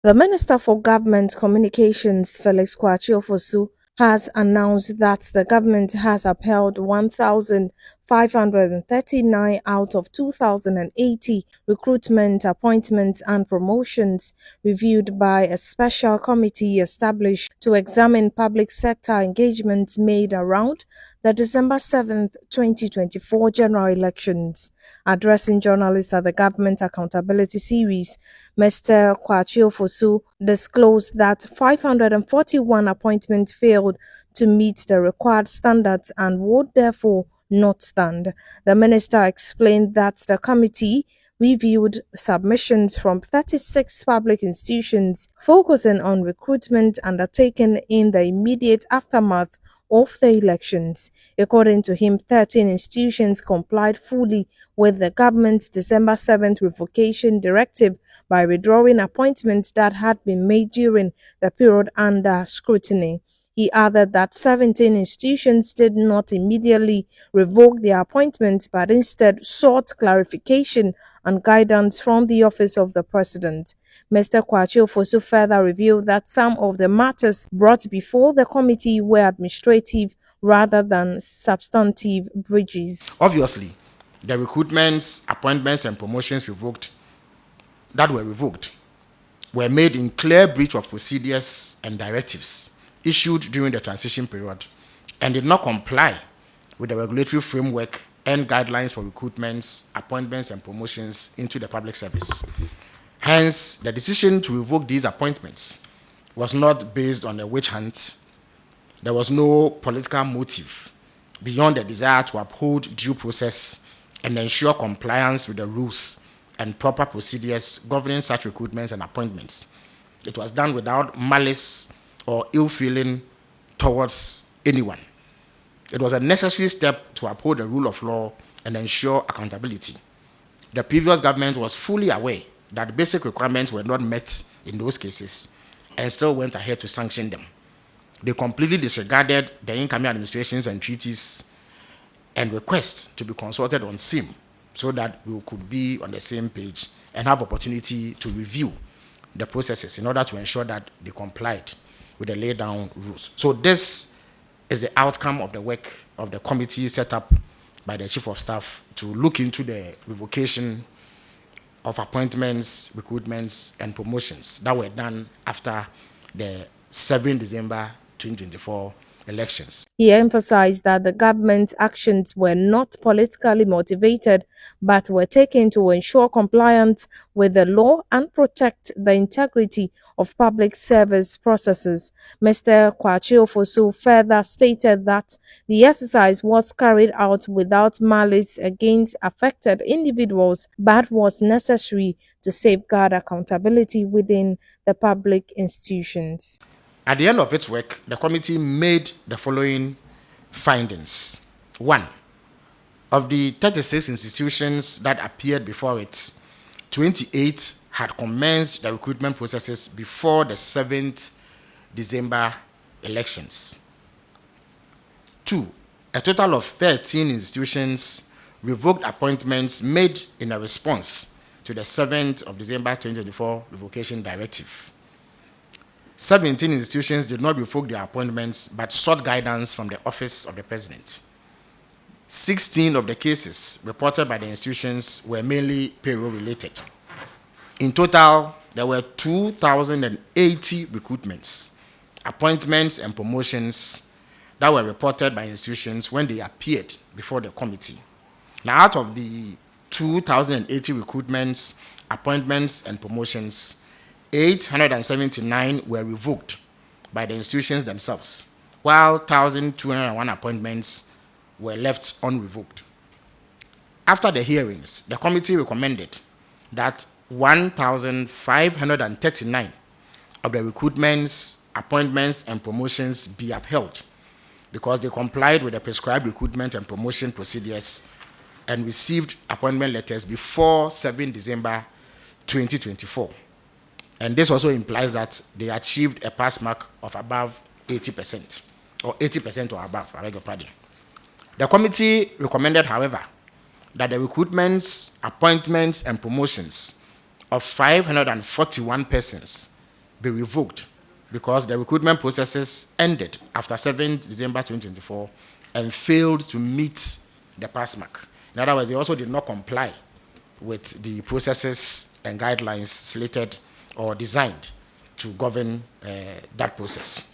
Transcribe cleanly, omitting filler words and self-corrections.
The Minister for Government Communications, Felix Kwakye Ofosu, has announced that the government has upheld 1,539 out of 2,080 recruitment, appointments and promotions reviewed by a special committee established to examine public sector engagements made around the December 7, 2024 general elections. Addressing journalists at the Government Accountability Series, Mr. Kwakye Ofosu disclosed that 541 appointments failed to meet the required standards and would therefore not stand. The minister explained that the committee reviewed submissions from 36 public institutions focusing on recruitment undertaken in the immediate aftermath of the elections. According to him, 13 institutions complied fully with the government's December 7th revocation directive by withdrawing appointments that had been made during the period under scrutiny. He added that 17 institutions did not immediately revoke their appointments but instead sought clarification and guidance from the Office of the President. Mr. Kwakye Ofosu further revealed that some of the matters brought before the committee were administrative rather than substantive breaches. Obviously, the recruitments, appointments, and promotions that were revoked were made in clear breach of procedures and directives issued during the transition period and did not comply with the regulatory framework and guidelines for recruitments, appointments, and promotions into the public service. Hence, the decision to revoke these appointments was not based on a witch hunt. There was no political motive beyond the desire to uphold due process and ensure compliance with the rules and proper procedures governing such recruitments and appointments. It was done without malice or ill feeling towards anyone. It was a necessary step to uphold the rule of law and ensure accountability. The previous government was fully aware that basic requirements were not met in those cases and still went ahead to sanction them. They completely disregarded the incoming administrations and treaties and requests to be consulted on SIM so that we could be on the same page and have opportunity to review the processes in order to ensure that they complied with the laid down rules. So this is the outcome of the work of the committee set up by the Chief of Staff to look into the revocation of appointments, recruitments, and promotions that were done after the 7 December 2024 elections. He emphasized that the government's actions were not politically motivated but were taken to ensure compliance with the law and protect the integrity of public service processes. Mr. Kwakye Ofosu further stated that the exercise was carried out without malice against affected individuals but was necessary to safeguard accountability within the public institutions. At the end of its work, the committee made the following findings. 1. Of the 36 institutions that appeared before it, 28 had commenced the recruitment processes before the 7th December elections. 2. A total of 13 institutions revoked appointments made in a response to the 7th of December 2024 revocation directive. 17 institutions did not revoke their appointments but sought guidance from the Office of the President. 16 of the cases reported by the institutions were mainly payroll-related. In total, there were 2,080 recruitments, appointments, and promotions that were reported by institutions when they appeared before the committee. Now, out of the 2,080 recruitments, appointments, and promotions, 879 were revoked by the institutions themselves, while 1,201 appointments were left unrevoked. After the hearings, the committee recommended that 1,539 of the recruitments, appointments, and promotions be upheld because they complied with the prescribed recruitment and promotion procedures and received appointment letters before 7 December 2024. And this also implies that they achieved a pass mark of above 80%, or 80% or above, I beg your pardon. The committee recommended, however, that the recruitments, appointments, and promotions of 541 persons be revoked because the recruitment processes ended after 7th December 2024 and failed to meet the pass mark. In other words, they also did not comply with the processes and guidelines slated or designed to govern that process.